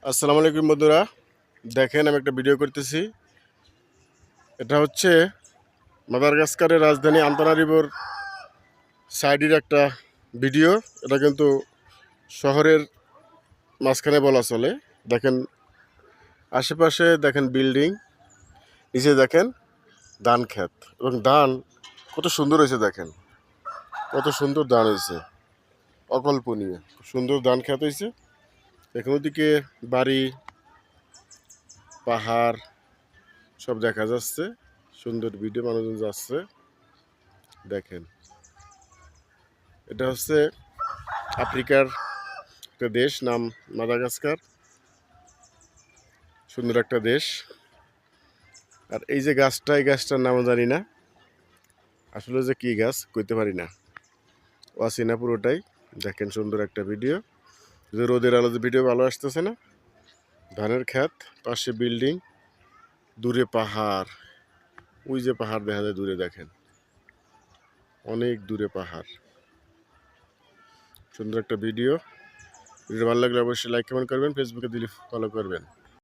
আসসালামু আলাইকুম বন্ধুরা, দেখেন আমি একটা ভিডিও করতেছি। এটা হচ্ছে মাদাগাস্কারের রাজধানী আন্তানারিভোর সাইডের একটা ভিডিও। এটা কিন্তু শহরের মাঝখানে বলা চলে। দেখেন আশেপাশে দেখেন বিল্ডিং, নিচে দেখেন ধান ক্ষেত এবং ধান কত সুন্দর হয়েছে। দেখেন কত সুন্দর ধান হয়েছে, অকল্পনীয় সুন্দর ধান ক্ষেত হয়েছে। এখন ওদিকে বাড়ি, পাহাড় সব দেখা যাচ্ছে। সুন্দর ভিডিও, মানুষজন যাচ্ছে। দেখেন এটা হচ্ছে আফ্রিকার একটা দেশ, নাম মাদাগাস্কার। সুন্দর একটা দেশ। আর এই যে গাছটা, এই গাছটার নাম জানি না, আসলে যে কি গাছ কইতে পারি না, অচেনা পুরোটাই। দেখেন সুন্দর একটা ভিডিও, যে রোদের আলোতে ভিডিও ভালো আসতেছে না। ধানের ক্ষেত, পাশে বিল্ডিং, দূরে পাহাড়। ওই যে পাহাড় দেখা যায় দূরে, দেখেন অনেক দূরে পাহাড়। সুন্দর একটা ভিডিও। ভিডিও ভালো লাগলে অবশ্যই লাইক কমেন্ট করবেন, ফেসবুকে দিলে ফলো করবেন।